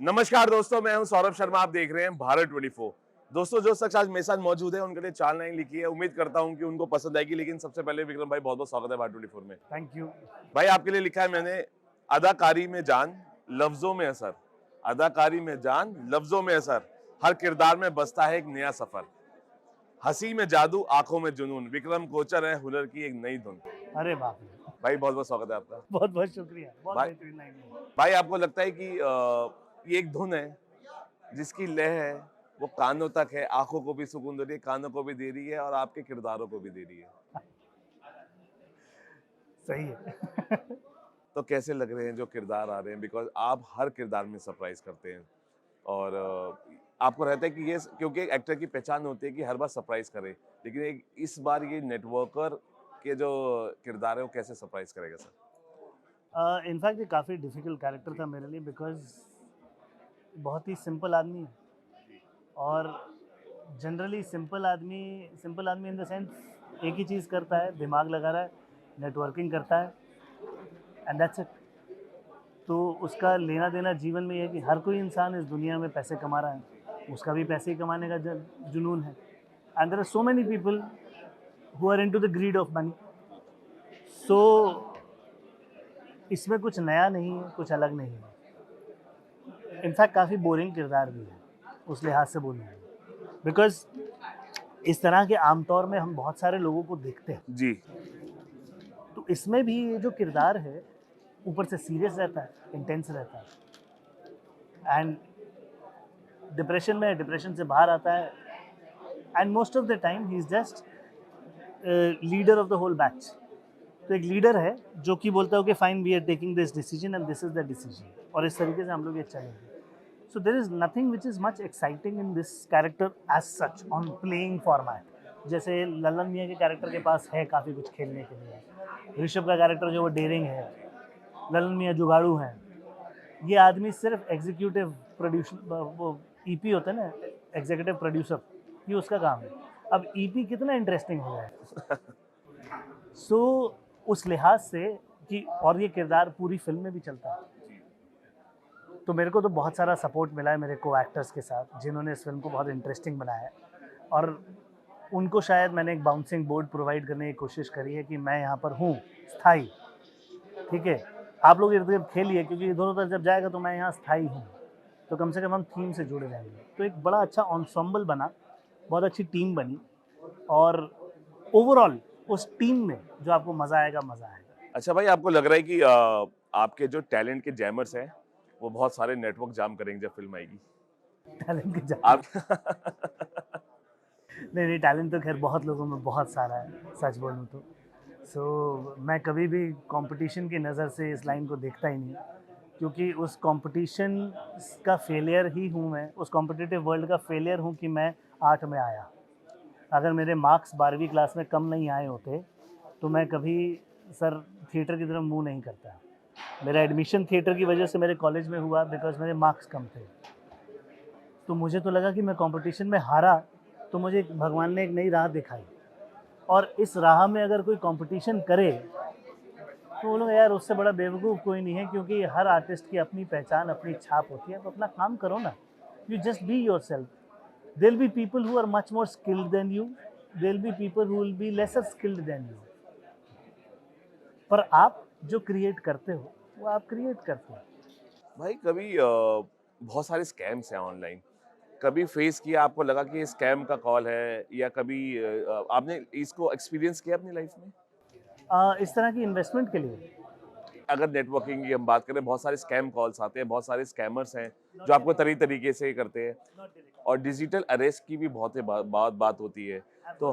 नमस्कार दोस्तों, मैं हूं सौरभ शर्मा। आप देख रहे हैं भारत 24। दोस्तों, जो शख्स आज मेरे साथ मौजूद है उनके लिए 4 लाइन लिखी है। उम्मीद करता हूं कि उनको पसंद आएगी। लेकिन सबसे पहले विक्रम भाई, बहुत बहुत स्वागत है भारत 24 में। Thank you. भाई, आपके लिए लिखा है मैंने, अदाकारी में जान, लफ्जों में असर। अदाकारी में जान, लफ्जों में असर, हर किरदार में बसता है एक नया सफर। हंसी में जादू, आंखों में जुनून, विक्रम कोचर है हुनर की एक नई धुन। अरे बाप रे! भाई, बहुत बहुत स्वागत है आपका। बहुत बहुत शुक्रिया, बहुत भाई बेहतरीन लाइन है। भाई आपको लगता है कि ये एक धुन है जिसकी लय है, वो कानों तक है, आंखों को भी सुकून दे रही है, कानों को भी दे रही है और आपके किरदारों को भी दे रही है। सही है। तो कैसे लग रहे हैं जो किरदार आ रहे हैं? बिकॉज आप हर किरदार में सरप्राइज करते हैं और आपको रहता है कि ये, क्योंकि एक एक्टर की पहचान होती है कि हर बार सरप्राइज करे, लेकिन इस बार ये नेटवर्कर के जो किरदार है वो कैसे सरप्राइज करेगा सर? इनफैक्ट ये काफ़ी डिफिकल्ट कैरेक्टर था मेरे लिए बिकॉज़ बहुत ही सिंपल आदमी है और जनरली सिंपल आदमी इन द सेंस एक ही चीज़ करता है, दिमाग लगा रहा है, नेटवर्किंग करता है एंड दैट्स इट। तो उसका लेना-देना जीवन में ये है कि हर कोई इंसान इस दुनिया में पैसे कमा रहा है, उसका भी पैसे ही कमाने का जुनून है and there are so many people who are into the greed of money. So इसमें कुछ नया नहीं है, कुछ अलग नहीं है। इनफैक्ट काफ़ी बोरिंग किरदार भी है, उस लिहाज से बोलूँगा। बिकॉज़ इस तरह के आमतौर में हम बहुत सारे लोगों को देखते हैं। जी। तो इसमें भी ये जो किरदार है, ऊपर से सीरियस रहता है, इंटेंस रहता है एंड डिप्रेशन में है, डिप्रेशन से बाहर आता है and most of the time he is just leader of the whole batch. तो एक लीडर है जो कि बोलता है कि fine we are taking this decision and this is the decision, और इस तरीके से हम लोग ये चलेंगे। So there is nothing which is much exciting in this character as such on playing format. जैसे ललन मियाँ के कैरेक्टर के पास है काफ़ी कुछ खेलने के लिए। ऋषभ का कैरेक्टर जो वो डेयरिंग है, ललन मियाँ जुगाड़ू हैं। ये आदमी सिर्फ एग्जीक्यूटिव प्रोड्यूसर, वो ईपी होता है ना, एग्जीक्यूटिव प्रोड्यूसर, ये उसका काम है। अब ईपी कितना इंटरेस्टिंग हो जाए। सो उस लिहाज से कि और ये किरदार पूरी फिल्म में भी चलता है, तो मेरे को तो बहुत सारा सपोर्ट मिला है मेरे को एक्टर्स के साथ जिन्होंने इस फिल्म को बहुत इंटरेस्टिंग बनाया है। और उनको शायद मैंने एक बाउंसिंग बोर्ड प्रोवाइड करने की कोशिश करी है कि मैं यहाँ पर हूँ स्थाई, ठीक है, आप लोग इर्द गिर्द खेलिए क्योंकि दोनों तरफ जब जाएगा तो मैं यहाँ स्थाई हूँ, तो कम से कम हम थीम से जुड़े रहेंगे। तो एक बड़ा अच्छा ऑन्सम्बल बना, बहुत अच्छी टीम बनी और ओवरऑल उस टीम में जो आपको मज़ा आएगा, मज़ा आएगा। अच्छा भाई, आपको लग रहा है कि आपके जो टैलेंट के जैमर्स हैं वो बहुत सारे नेटवर्क जाम करेंगे जब फिल्म आएगी? टैलेंट के आप जाम नहीं नहीं, टैलेंट तो खैर बहुत लोगों में बहुत सारा है, सच बोलूँ तो। सो मैं कभी भी कंपटीशन की नज़र से इस लाइन को देखता ही नहीं, क्योंकि उस कंपटीशन का फेलियर ही हूँ मैं, उस कॉम्पिटिटिव वर्ल्ड का फेलियर हूँ कि मैं 8 में आया। अगर मेरे मार्क्स 12वीं क्लास में कम नहीं आए होते तो मैं कभी सर थिएटर की तरफ मुँह नहीं करता। मेरा एडमिशन थिएटर की वजह से मेरे कॉलेज में हुआ बिकॉज़ मेरे मार्क्स कम थे। तो मुझे तो लगा कि मैं कंपटीशन में हारा, तो मुझे भगवान ने एक नई राह दिखाई, और इस राह में अगर कोई कंपटीशन करे तो बोलो यार उससे बड़ा बेवकूफ़ कोई नहीं है, क्योंकि हर आर्टिस्ट की अपनी पहचान, अपनी छाप होती है। तो अपना काम करो ना, you just be yourself. There will be people who are much more skilled than you, there will be people who will be lesser skilled than you, पर आप जो क्रिएट करते हो वो आप क्रिएट करते हो। भाई, कभी बहुत सारे स्कैम्स हैं ऑनलाइन, कभी फेस किया, आपको लगा कि ये स्कैम का कॉल है, या कभी आपने इसको एक्सपीरियंस किया अपनी लाइफ में? इस तरह की इन्वेस्टमेंट के लिए अगर नेटवर्किंग की हम बात करें, बहुत सारे स्कैम कॉल्स आते हैं, बहुत सारे स्कैमर्स हैं जो आपको तरीके से करते हैं, और डिजिटल अरेस्ट की भी बहुत बात होती है। तो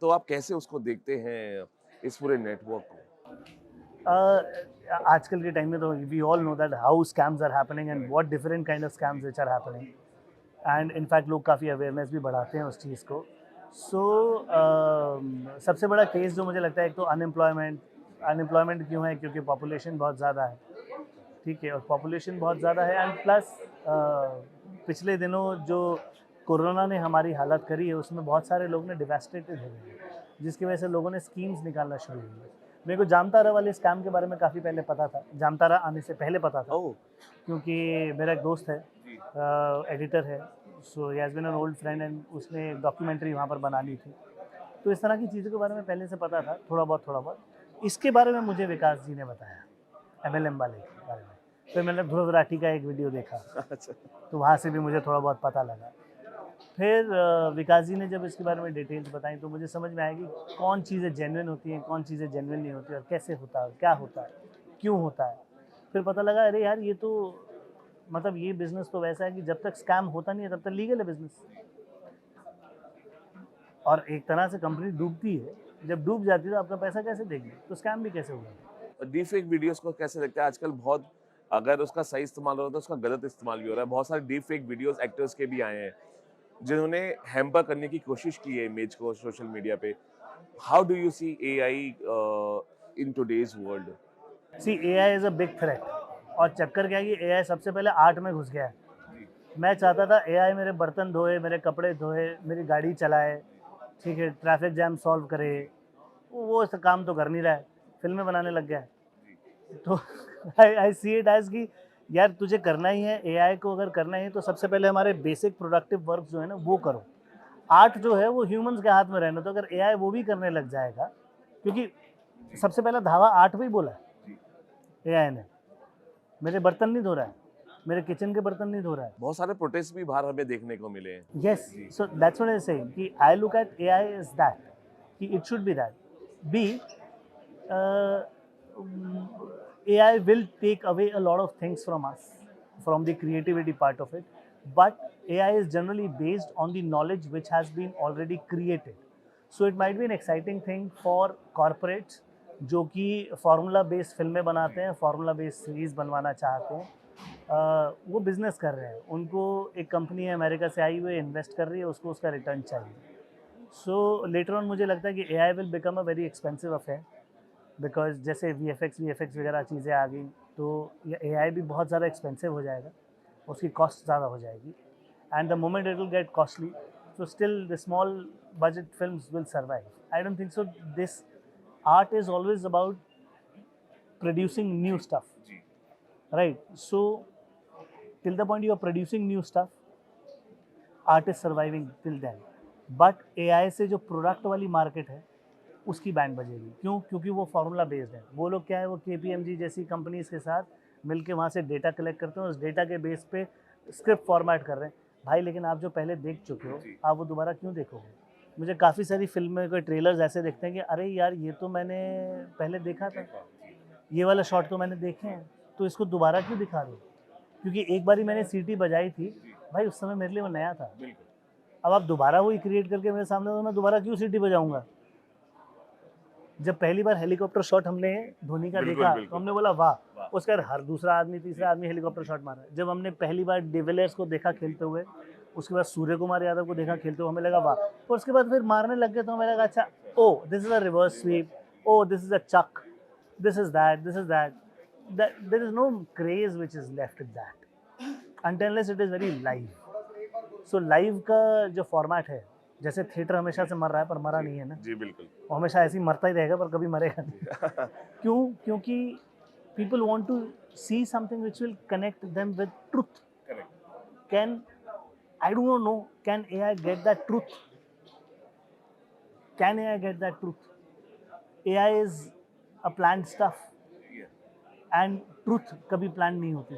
तो आप कैसे उसको देखते हैं, इस पूरे नेटवर्क को? आजकल के टाइम में तो we all know that how scams are happening and what different kind of scams which are happening, and in fact लोग काफ़ी अवेयरनेस भी बढ़ाते हैं उस चीज़ को। सो सबसे बड़ा केस जो मुझे लगता है, एक तो अनएम्प्लॉयमेंट। अनएम्प्लॉयमेंट क्यों है? क्योंकि पॉपुलेशन बहुत ज़्यादा है, ठीक है, और पॉपुलेशन बहुत ज़्यादा है एंड प्लस पिछले दिनों जो कोरोना ने हमारी हालत करी है उसमें बहुत सारे लोग ने डिवास्टेटेड हो गए हैं, जिसकी वजह से लोगों ने स्कीम्स निकालना शुरू की। मेरे को जामतारा वाले स्कैम के बारे में काफ़ी पहले पता था, जामतारा आने से पहले पता था, ओह क्योंकि मेरा एक दोस्त है, जी एडिटर है, so he has been an old friend and उसने डॉक्यूमेंट्री वहाँ पर बना ली थी। तो इस तरह की चीज़ों के बारे में पहले से पता था, थोड़ा बहुत। इसके बारे में मुझे विकास जी ने बताया, एमएलएम वाले के बारे में। फिर मैंने ध्रुव राठी का एक वीडियो देखा, अच्छा तो वहाँ से भी मुझे थोड़ा बहुत पता लगा। फिर विकास जी ने जब इसके बारे में डिटेल्स बताई तो मुझे समझ में आया कि कौन चीज़ें जेन्युइन होती हैं, कौन चीज़ें जेन्युइन नहीं होती और कैसे होता है, क्या होता है, क्यों होता है। फिर पता लगा अरे यार ये तो मतलब ये बिज़नेस तो वैसा है कि जब तक स्कैम होता नहीं है तब तक लीगल है बिज़नेस। और एक तरह से कंपनी डूबती है, जब डूब जाती है तो आपका पैसा कैसे देगी, तो स्कैम भी कैसे होगा। डीप फेक वीडियोस को कैसे देखते हैं आजकल? बहुत अगर उसका सही इस्तेमाल हो रहा है तो उसका गलत इस्तेमाल भी हो रहा है। बहुत सारे डीप फेक वीडियोस एक्टर्स के भी आए हैं जिन्होंने हैम्पर करने की कोशिश की है इमेज को सोशल मीडिया पे। How do you see AI in today's world? See AI is a big threat. और चक्कर क्या है कि एआई सबसे पहले आर्ट में घुस गया है। जी मैं चाहता था एआई मेरे बर्तन धोए, मेरे कपड़े धोए, मेरी गाड़ी चलाए, ठीक है, ट्रैफिक जैम सॉल्व करे। वो काम तो कर नहीं रहा है, फिल्में बनाने लग गया है। जी तो आई सी इट एज कि यार तुझे करना ही है, एआई को अगर करना है तो सबसे पहले हमारे बेसिक प्रोडक्टिव वर्क जो है ना वो करो। आर्ट जो है वो ह्यूमंस के हाथ में रहना, तो अगर एआई वो भी करने लग जाएगा, क्योंकि जी सबसे पहला धावा आर्ट पे ही बोला है जी एआई ने। मेरे बर्तन नहीं धो रहा है, मेरे किचन के बर्तन नहीं धो रहा है। बहुत सारे प्रोटेस्ट भी बाहर हमें देखने को मिले हैं। Yes, ji so that's what I say. कि I look at AI as that. कि it should be that. B, uh, AI will take away a lot of things from us, from the creativity part of it. But AI is generally based on the knowledge which has been already created. So it might be an exciting thing for corporates जो कि formula based फिल्में बनाते हैं, formula based series बनवाना चाहते हैं। वो business कर रहे हैं, उनको एक कंपनी है अमेरिका से आई हुई इन्वेस्ट कर रही है, उसको उसका रिटर्न चाहिए। सो लेटर ऑन मुझे लगता है कि AI will become a very expensive affair, because जैसे वीएफएक्स वगैरह चीज़ें आ गई तो ये एआई भी बहुत ज़्यादा एक्सपेंसिव हो जाएगा, उसकी कॉस्ट ज़्यादा हो जाएगी। And the moment it will get costly, so still the small budget films will survive. I don't think so. This art is always about producing new stuff, जी right? So till the point you are producing new stuff, art is surviving till then. But AI से जो product वाली market है उसकी band बजेगी। क्यों? क्योंकि वो formula based है। वो लोग क्या है, वो केपीएमजी जैसी कंपनीज के साथ मिलके वहाँ से डेटा कलेक्ट करते हैं, उस डेटा के बेस पे स्क्रिप्ट फॉर्मेट कर रहे हैं। भाई लेकिन आप जो पहले देख चुके हो, जी आप वो दोबारा क्यों देखोगे? मुझे काफ़ी सारी फिल्में के ट्रेलर्स ऐसे दिखते हैं कि अरे यार ये तो मैंने पहले देखा था, ये वाला शॉट तो मैंने देखे हैं, तो इसको दोबारा क्यों दिखा रहे हो? क्योंकि एक बारी मैंने सीटी बजाई थी, भाई उस समय मेरे लिए वो नया था। बिल्कुल अब आप दोबारा वही क्रिएट करके मेरे सामने, तो मैं दोबारा क्यों सीटी बजाऊंगा? जब पहली बार हेलीकॉप्टर शॉट हमने धोनी का बिल्कुल देखा तो बिल्कुल हमने बोला वाह, वाह उसका हर दूसरा आदमी तीसरा आदमी हेलीकॉप्टर शॉट मारा है। जब हमने पहली बार डिविलियर्स को देखा खेलते हुए, उसके बाद सूर्य कुमार यादव को देखा खेलते हुए, हमें लगा वाह। और उसके बाद फिर मारने लग गए तो हमें लगा अच्छा, oh this is a reverse sweep, oh this is a chuck, this is that, this is that. There is no craze which is left in that until it is very live. So live का जो format है, जैसे theatre हमेशा से मर रहा है पर मरा नहीं है ना, जी बिल्कुल वो हमेशा ऐसे ही मरता ही रहेगा पर कभी मरेगा नहीं। क्यों? क्योंकि people want to see something which will connect them with truth. Correct Can, I do not know, can AI get that truth? Can AI get that truth? AI is a planned stuff and truth कभी planned नहीं होती।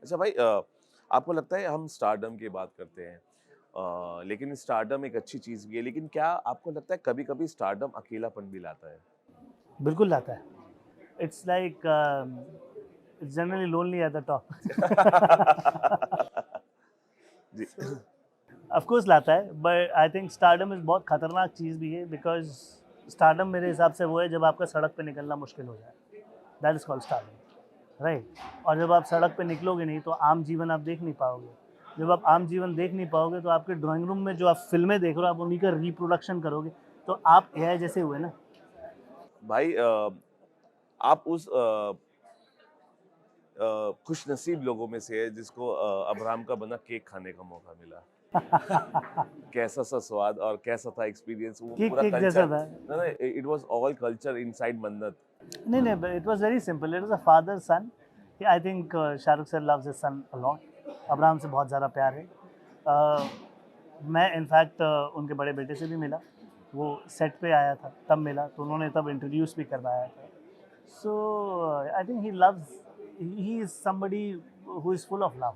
अच्छा भाई आपको लगता है हम stardom की बात करते हैं लेकिन स्टारडम एक अच्छी चीज भी है लेकिन क्या आपको लगता है कभी कभी स्टारडम अकेलापन भी लाता है? बिल्कुल लाता है। It's like it's generally lonely at the top. जी ऑफ कोर्स लाता है, but I think stardom is बहुत खतरनाक चीज़ भी है, बिकॉज स्टारडम मेरे हिसाब से वो है जब आपका सड़क पे निकलना मुश्किल हो जाए, that is called stardom, right. और जब आप सड़क पे निकलोगे नहीं तो आम जीवन आप देख नहीं पाओगे। जब आप आम जीवन देख नहीं पाओगे तो आपके ड्राइंग रूम में जो आप फिल्में देख रहे हो आप उन्हीं का रिप्रोडक्शन करोगे, तो आप एआई जैसे हुए ना। भाई आप उस खुश नसीब लोगों में से है जिसको अब्राहम का बना केक खाने का मौका मिला। कैसा सा स्वाद और कैसा था एक्सपीरियंस, वो केक पूरा केक जैसा कल्चर। था। ना ना, it was all culture inside Mannat. नहीं नहीं, it was very simple, it was a father son. I think Shahrukh sir loves his son a lot. Abram से बहुत ज़्यादा प्यार है। मैं इनफैक्ट उनके बड़े बेटे से भी मिला, वो सेट पे आया था तब मिला, तो उन्होंने तब इंट्रोड्यूस भी करवाया था। So I think he is somebody who is full of love.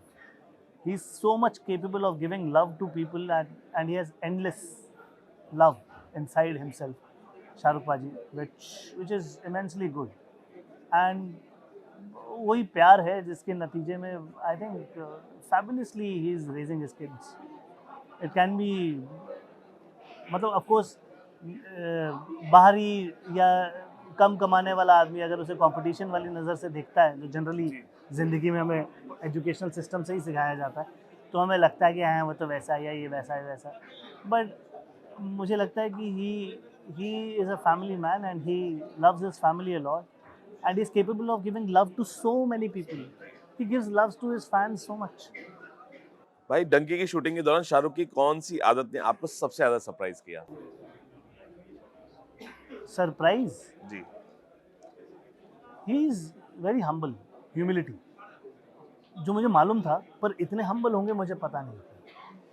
He is so much capable of giving love to people and he has endless love inside himself, Shahrukh Paji, which is immensely good. And वही प्यार है जिसके नतीजे में I think fabulously he is raising his kids. It can be, मतलब of course बाहरी या कम कमाने वाला आदमी अगर उसे कंपटीशन वाली नज़र से देखता है, जो जनरली ज़िंदगी में हमें एजुकेशनल सिस्टम से ही सिखाया जाता है, तो हमें लगता है कि हाँ वो तो वैसा है या ये वैसा है वैसा। बट मुझे लगता है कि he is a family man and he loves his family a lot and he is capable of giving love to so many people. He gives love to his fans so much. भाई, डंकी की shooting के दौरान शाहरुख की कौन सी आदत ने आपको सबसे ज्यादा सरप्राइज किया? Surprise. Ji. He is very humble. Humility. जो मुझे मालूम था, पर इतने humble होंगे मुझे पता नहीं था,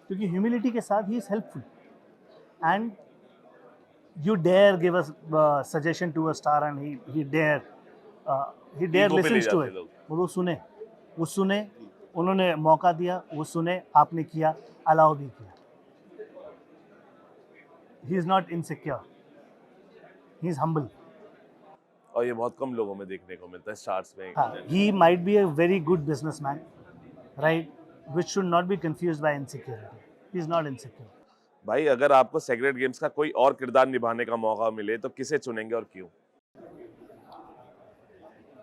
क्योंकि humility के साथ he is helpful and you dare give a suggestion to a star and he dare ego पे ले listens to जाते it. लोग। वो सुने, उन्होंने मौका दिया, वो सुने, आपने किया, अलाउ भी किया। he is not insecure, he is humble. और ये बहुत कम लोगों में देखने को मिलता है, स्टार्स में। हाँ, he might be a very good businessman, right, which should not be confused by insecurity. He is not insecure. भाई, अगर आपको सेक्रेड गेम्स का कोई और किरदार निभाने का मौका मिले तो किसे चुनेंगे और क्यों?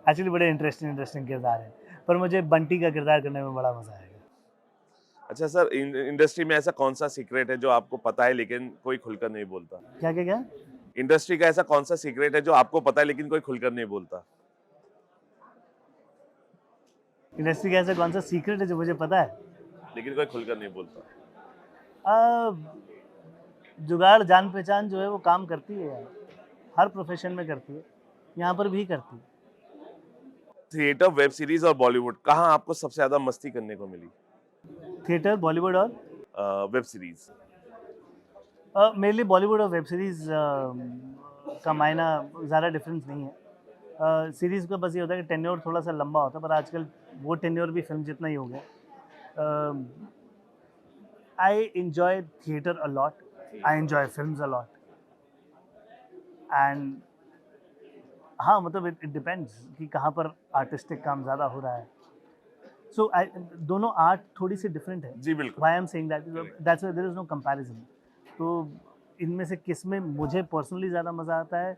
एक्चुअली बड़े इंटरेस्टिंग किरदार है, पर मुझे बंटी का किरदार करने में बड़ा मजा आएगा। अच्छा सर, इंडस्ट्री में ऐसा कौन सा सीक्रेट है जो आपको पता है लेकिन कोई खुलकर नहीं बोलता? क्या क्या क्या? इंडस्ट्री का ऐसा कौन सा सीक्रेट है जो आपको पता है लेकिन कोई खुलकर नहीं बोलता? इंडस्ट्री का ऐसा कौन सा सीक्रेट है जो मुझे पता है? लेकिन कोई खुलकर नहीं बोलता। जुगाड़ जान पहचान जो है वो काम करती है यार, हर प्रोफेशन में करती है, यहाँ पर भी करती है। थिएटर, वेब सीरीज और बॉलीवुड, कहाँ आपको सबसे ज्यादा मस्ती करने को मिली? थिएटर, बॉलीवुड और वेब सीरीज। मेरे लिए बॉलीवुड और वेब सीरीज़ का मायना ज़्यादा डिफरेंस नहीं है। सीरीज़ का बस ये होता है कि टेन्योर थोड़ा सा लंबा होता है, पर आजकल वो टेन्योर भी फिल्म जितना ही हो गया। I enjoy theatre a lot, I enjoy films a lot and हाँ, मतलब इट डिपेंड्स कि कहाँ पर आर्टिस्टिक काम ज़्यादा हो रहा है। सो दोनों आर्ट थोड़ी सी डिफरेंट है। जी बिल्कुल। Why I am saying that's why there is no comparison. तो इनमें से किस में मुझे पर्सनली ज़्यादा मज़ा आता है,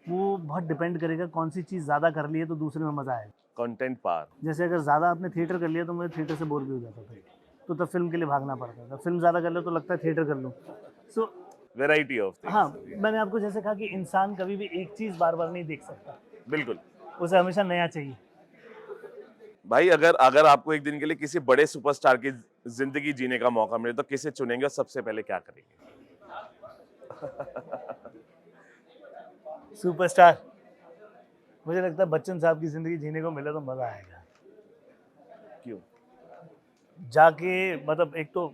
वो बहुत डिपेंड करेगा कौन सी चीज़ ज़्यादा कर ली है तो दूसरे में मज़ा आएगा। कंटेंट पार। जैसे अगर ज़्यादा आपने थिएटर कर लिया तो मुझे थिएटर से बोर भी हो जाता था, तो तब फिल्म के लिए भागना पड़ता था। फिल्म ज़्यादा कर लो तो लगता है थिएटर कर लूँ। सो वैरायटी ऑफ थिंग्स। हाँ, मैंने आपको जैसे कहा कि इंसान कभी भी एक चीज़ बार बार नहीं देख सकता, बिल्कुल। उसे हमेशा नया चाहिए। भाई, अगर अगर आपको एक दिन के लिए किसी बड़े सुपरस्टार की जिंदगी जीने का मौका मिले तो किसे चुनेंगे और सबसे पहले क्या करेंगे? सुपरस्टार, मुझे लगता है बच्चन साहब की ज़िंदगी जीने को मिले तो मज़ा आएगा। क्यों? जाके मतलब एक तो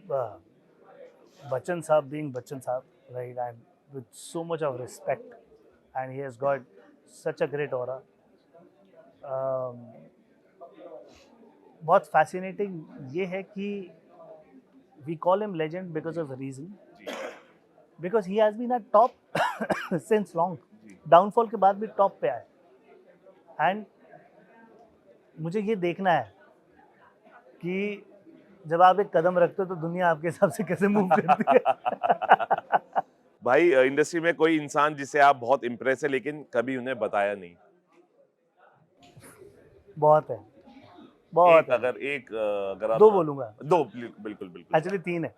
बच्चन साहब बीइंग बच्चन साहब, right, and with so much of respect and he has got such a great aura. बहुत फैसिनेटिंग ये है कि we call him legend because of reason, because he has been at top since long. Downfall के बाद भी top पे आए and मुझे ये देखना है कि जब आप एक कदम रखते हो तो दुनिया आपके हिसाब से कैसे मूव करती है। भाई, इंडस्ट्री में कोई इंसान जिसे आप बहुत इम्प्रेस है लेकिन कभी उन्हें बताया नहीं? बहुत है, बहुत है। अगर आप दो बोलूंगा, दो, बिल्कुल बिल्कुल। एक्चुअली तीन है।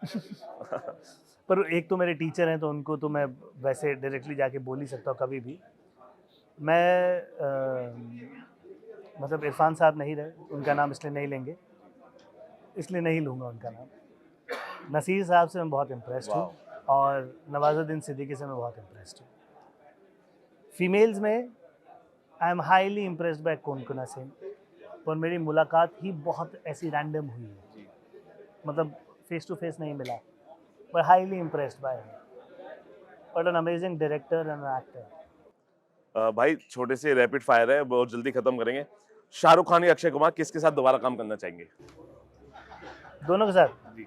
पर एक तो मेरे टीचर हैं तो उनको तो मैं वैसे डायरेक्टली जाके बोल ही सकता हूँ कभी भी। मैं मतलब इरफान साहब नहीं रहे, उनका नाम इसलिए नहीं लेंगे, इसलिए नहीं लूँगा उनका नाम। नसीर साहब से मैं बहुत इम्प्रेस्ड हूँ वाह। और नवाजुद्दीन सिद्दीकी से मैं बहुत इम्प्रेस्ड हूँ। फीमेल्स में I am highly impressed by Konkona Sen, पर मेरी मुलाकात ही बहुत ऐसी रैंडम हुई है, मतलब फेस टू फेस नहीं मिला, but highly impressed by him. What an amazing director and an actor. भाई छोटे से रैपिड फायर है, बहुत जल्दी खत्म करेंगे। शाहरुख खान या अक्षय कुमार किसके साथ दोबारा काम करना चाहेंगे? दोनों के साथ। जी।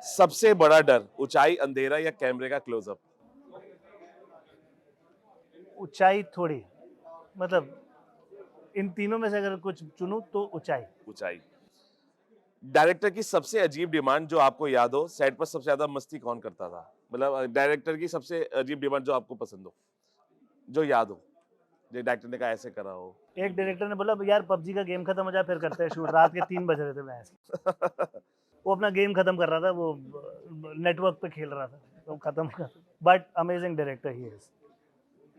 सबसे बड़ा डर ऊंचाई, अंधेरा या कैमरे का क्लोजअप? ऊंचाई थोड़ी, मतलब इन तीनों में से अगर कुछ चुनूं तो ऊंचाई। ऊंचाई। डायरेक्टर की सबसे अजीब डिमांड जो आपको याद हो, सेट पर सबसे ज्यादा मस्ती कौन करता था? मतलब डायरेक्टर की सबसे अजीब डिमांड जो आपको पसंद हो, जो याद हो, जो डायरेक्टर ने कहा ऐसे करा हो। एक डायरेक्टर ने बोला यार पबजी का गेम खत्म हो जाए फिर करते हैं शूट, रात के 3 बज रहे थे मैं ऐसे, वो अपना गेम खत्म कर रहा था, वो नेटवर्क पे खेल रहा था, तो खत्म कर। But amazing director he is,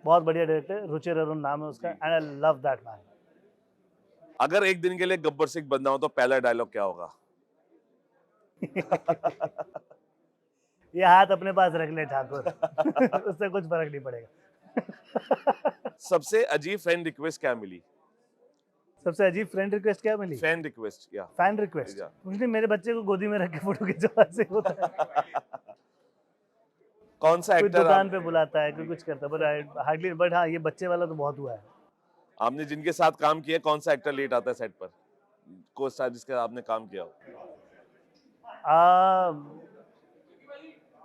बहुत बढ़िया डायरेक्टर, रुचिर अरुण नाम है उसका, and I love that man. अगर एक दिन के लिए गब्बर सिंह बनना हो तो पहला डायलॉग क्या होगा? ये हाथ अपने पास रख ले ठाकुर, उससे कुछ फर्क नहीं पड़ेगा। सबसे अजीब फ्रेंड रिक्वेस्ट क्या मिली? सबसे अजीब फ्रेंड रिक्वेस्ट क्या मिली? फैन रिक्वेस्ट या फैन रिक्वेस्ट या कुछ नहीं, मेरे बच्चे को गोदी में रख के फोटो खिंचवा से होता है। कौन सा कोई एक्टर दुकान पे बुलाता है, कोई कुछ करता है, बट हार्डली, बट हाँ ये बच्चे वाला तो बहुत हुआ है। आपने जिनके साथ काम किया, कौन सा एक्टर लेट आता है सेट पर, को स्टार जिसके साथ आपने काम किया हो?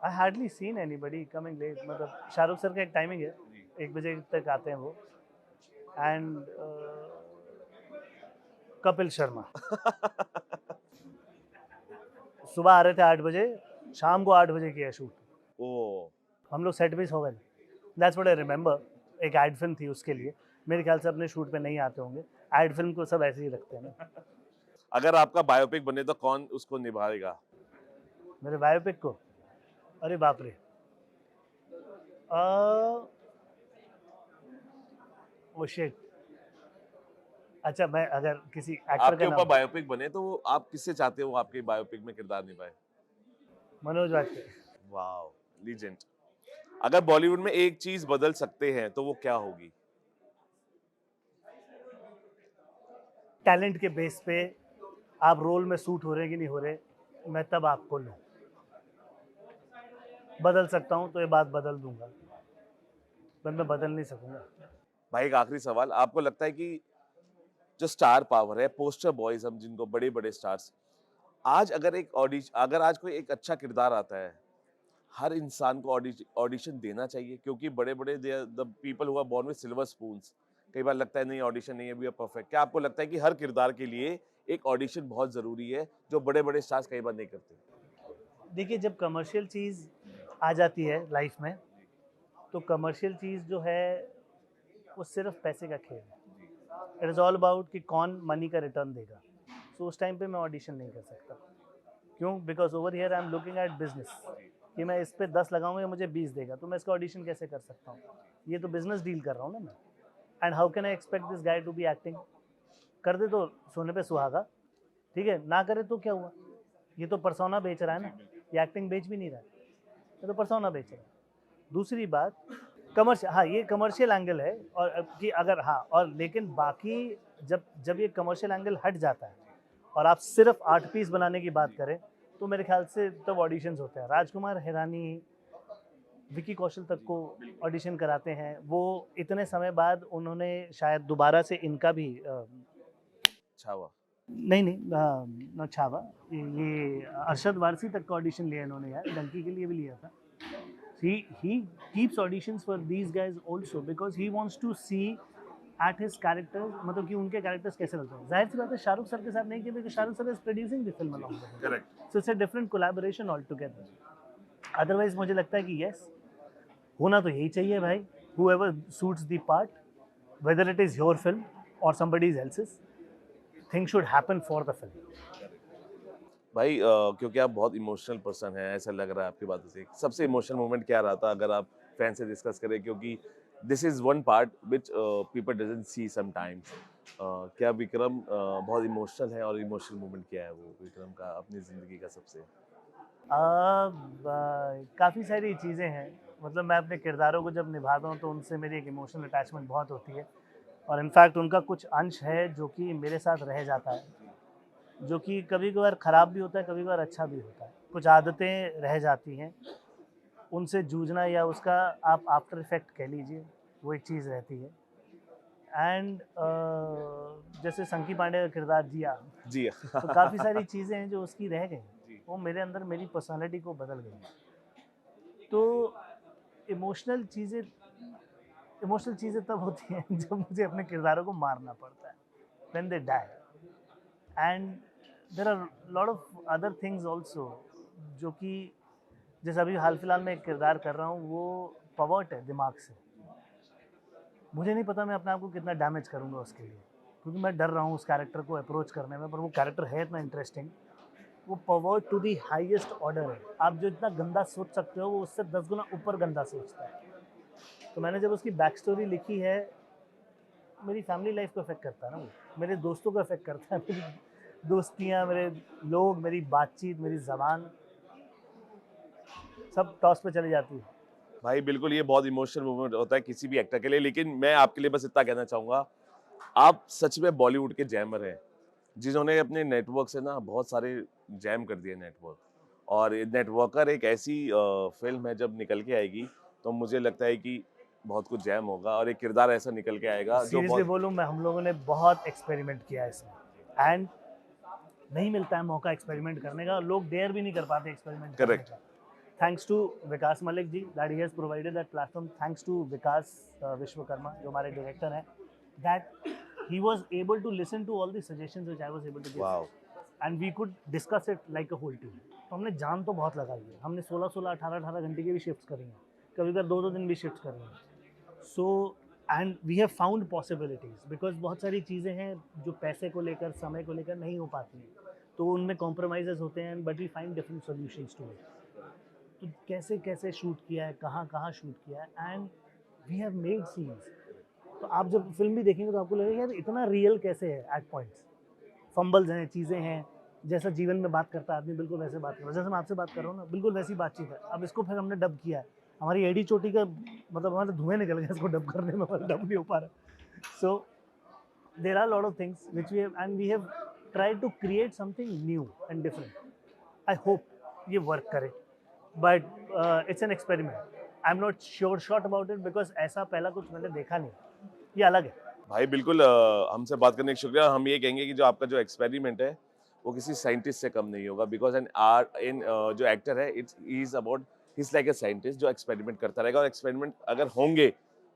I hardly seen anybody coming late, मतलब शाहरुख सर का एक टाइमिंग है, 1 बजे तक आते हैं वो, एंड कपिल शर्मा सुबह आ रहे थे 8 बजे, शाम को 8 बजे किया शूट। ओ, हम लोग सेट पे सो गए। That's what I remember. एक एड फिल्म थी उसके लिए, मेरे ख्याल से अपने शूट पे नहीं आते होंगे, एड फिल्म को सब ऐसे ही रखते हैं ना। अगर आपका बायोपिक बने तो कौन उसको निभाएगा? मेरे बायोपिक को, अरे बाप रे, ओ शिट, अच्छा मैं अगर किसी एक्टर आपके का ऊपर नाम, बायोपिक बने तो आप किससे चाहते हो आपके बायोपिक में किरदार निभाए? मनोज वाजपेयी। Wow, legend. अगर बॉलीवुड में एक चीज बदल सकते हैं तो वो क्या होगी? टैलेंट के बेस पे आप रोल में सूट हो रहे हैं कि नहीं हो रहे, मैं तब आपको लूँ। बदल सकता हूँ तो ये बात बदल दूंगा, पर मैं बदल नहीं सकूंगा। भाई एक आखिरी सवाल, आपको लगता है कि जो स्टार पावर है, पोस्टर बॉयज हम जिनको बड़े बड़े स्टार्स, आज अगर एक अगर आज कोई एक अच्छा किरदार आता है, हर इंसान को ऑडिशन देना चाहिए? क्योंकि बड़े बड़े the people who are born with silver spoons, कई बार लगता है नहीं ऑडिशन नहीं है, वी आर परफेक्ट। क्या आपको लगता है कि हर किरदार के लिए एक ऑडिशन बहुत जरूरी है, जो बड़े बड़े स्टार्स कई बार नहीं करते? देखिए जब कमर्शियल चीज़ आ जाती है लाइफ में, तो कमर्शियल चीज़ जो है वो सिर्फ पैसे का खेल है। इट इज़ ऑल अबाउट कि कौन मनी का रिटर्न देगा। सो उस टाइम पे मैं ऑडिशन नहीं कर सकता। क्यों? Because over here I am looking at business, कि मैं इस पे 10 लगाऊंगा, मुझे 20 देगा, तो मैं इसका ऑडिशन कैसे कर सकता हूँ? ये तो बिजनेस डील कर रहा हूँ ना मैं। And how can I expect this guy to be acting? कर दे तो सोने पे सुहागा, ठीक है, ना करे तो क्या हुआ? ये तो परसोना बेच रहा है ना, ये एक्टिंग बेच भी नहीं रहा है, ये तो परसोना बेच रहा है। दूसरी बात, कमर्शियल, हाँ ये कमर्शियल एंगल है, और कि अगर हाँ, और लेकिन बाकी जब जब ये कमर्शियल एंगल हट जाता है और आप सिर्फ 8 पीस बनाने की बात करें, तो मेरे ख्याल से तब तो ऑडिशंस होते हैं। राजकुमार हिरानी, विकी कौशल तक को ऑडिशन कराते हैं, वो इतने समय बाद उन्होंने शायद दोबारा से इनका भी छावा। नहीं नहीं, न छावा, ये अरशद वारसी तक का ऑडिशन लिया इन्होंने यार, डंकी के लिए भी लिया था। he keeps auditions for these guys also because he wants to see at his characters, मतलब कि उनके कैरेक्टर्स कैसे लगते हैं। जाहिर सी बात है शाहरुख सर के साथ नहीं किया, क्योंकि Shahrukh sir is producing the film along with, correct. So it's a different collaboration all together. Otherwise मुझे लगता है कि यस, होना तो यही चाहिए भाई, whoever suits the part, whether it is your film or somebody else's, things should happen for the film. भाई क्योंकि आप बहुत इमोशनल पर्सन हैं, ऐसा लग रहा है आपकी बातों से। सबसे इमोशनल मोमेंट क्या रहा था अगर आप फैन से डिस्कस करें? क्योंकि this is one part which people doesn't see sometimes. क्या विक्रम बहुत इमोशनल है, और इमोशनल मोमेंट क्या है वो विक्रम का अपनी ज़िंदगी का सबसे? काफ़ी सारी चीज़ें हैं, मतलब मैं अपने किरदारों को जब निभाता हूँ तो उनसे मेरी एक इमोशनल अटैचमेंट बहुत होती है, और इनफैक्ट उनका कुछ अंश है जो कि मेरे साथ रह जाता है, जो कि कभी-कभार ख़राब भी होता है, कभी-कभार अच्छा भी होता है। कुछ आदतें रह जाती हैं, उनसे जूझना या उसका आप आफ्टर इफ़ेक्ट कह लीजिए, वो एक चीज़ रहती है। एंड जैसे संकी पांडे का किरदार जिया, जी। तो काफ़ी सारी चीज़ें हैं जो उसकी रह गई, जी। वो मेरे अंदर मेरी पर्सनैलिटी को बदल गई। तो इमोशनल चीज़ें इमोशनल चीज़ें तब होती हैं जब मुझे अपने किरदारों को मारना पड़ता है, when they die. And there are lot of other things also, जो कि जैसे अभी हाल फिलहाल में एक किरदार कर रहा हूँ, वो पर्वर्ट है दिमाग से। मुझे नहीं पता मैं अपने आप को कितना डैमेज करूँगा उसके लिए, क्योंकि मैं डर रहा हूँ उस कैरेक्टर को अप्रोच करने में, पर वो कैरेक्टर है इतना इंटरेस्टिंग। वो pervert to the highest order है। आप जो इतना गंदा सोच सकते हो, वो उससे 10 गुना ऊपर गंदा सोचता है। तो मैंने जब उसकी बैक स्टोरी लिखी है, मेरी फैमिली लाइफ को अफेक्ट करता है ना वो, मेरे दोस्तों को अफेक्ट करता है, मेरी दोस्तियाँ, मेरे लोग, मेरी बातचीत, मेरी ज़बान, सब टॉस पे चली जाती है। भाई बिल्कुल, ये बहुत इमोशनल मोमेंट होता है किसी भी एक्टर के लिए, लेकिन मैं आपके लिए बस इतना कहना चाहूँगा, आप सच में बॉलीवुड के जैमर हैं, जिन्होंने अपने नेटवर्क से ना बहुत सारे जैम कर दिए नेटवर्क। और ये नेटवर्कर एक ऐसी फ़िल्म है, जब निकल के आएगी, तो मुझे लगता है कि बहुत कुछ जैम होगा और एक किरदार ऐसा निकल के आएगा जो सीरियसली बहुत। बोलूँ, मैं हम लोगों ने बहुत एक्सपेरिमेंट किया है इसमें, एंड नहीं मिलता है मौका एक्सपेरिमेंट करने का, लोग डेयर भी नहीं कर पाते एक्सपेरिमेंट करने करेक्ट। का। Thanks to Vikas Malik ji, that he has provided that platform. Thanks to Vikas Vishwakarma, जो हमारे डायरेक्टर हैं, that he was able to listen to all the suggestions which I was able to give, wow! And we could discuss it like a whole team. तो हमने जान तो बहुत लगाई है, हमने 16-16, 18-18 घंटे की भी शिफ्ट्स करी हैं, कभी-कभार 2-2 दिन भी शिफ्ट्स करी हैं। So and we have found possibilities, because बहुत सारी चीज़ें हैं जो पैसे को लेकर, समय को लेकर नहीं हो पाती हैं, तो उनमें कॉम्प्रोमाइज़ेज़ होते हैं, but we find different solutions to it. तो कैसे-कैसे शूट किया है, कहाँ-कहाँ शूट किया है, and we have made scenes. तो आप जब फ़िल्म भी देखेंगे तो आपको लगेगा यार इतना रियल कैसे है एट पॉइंट्स। फंबल्स हैं, चीज़ें हैं, जैसा जीवन में बात करता है आदमी बिल्कुल वैसे बात कर रहा है, जैसे मैं आपसे बात कर रहा हूँ ना, बिल्कुल वैसी बातचीत है। अब इसको फिर हमने डब किया है, हमारी एडी चोटी का मतलब हमारे धुएँ निकल गए इसको डब करने में, हमारा डब नहीं हो पा रहा। So there are lot of things which we have, and we have tried to create something new and different. I hope ये वर्क करे, but it's an experiment. I am not sure shot about it, because ऐसा पहला कुछ मैंने देखा नहीं, ये अलग है। भाई बिल्कुल, हमसे बात करने का शुक्रिया। हम ये कहेंगे कि जो आपका जो एक्सपेरिमेंट है, वो किसी साइंटिस्ट से कम नहीं होगा, बिकॉज़ जो एक्टर है, he is about, he is like a scientist जो एक्सपेरिमेंट करता रहेगा, और एक्सपेरिमेंट अगर होंगे,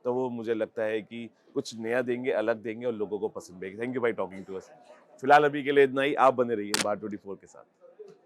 तो वो मुझे लगता है कि कुछ नया देंगे, अलग देंगे और लोगों को पसंद आएगी। थैंक यू भाई टॉकिंग टू अस। फिलहाल अभी के लिए इतना ही। आप बने रहिए बार 24 के साथ।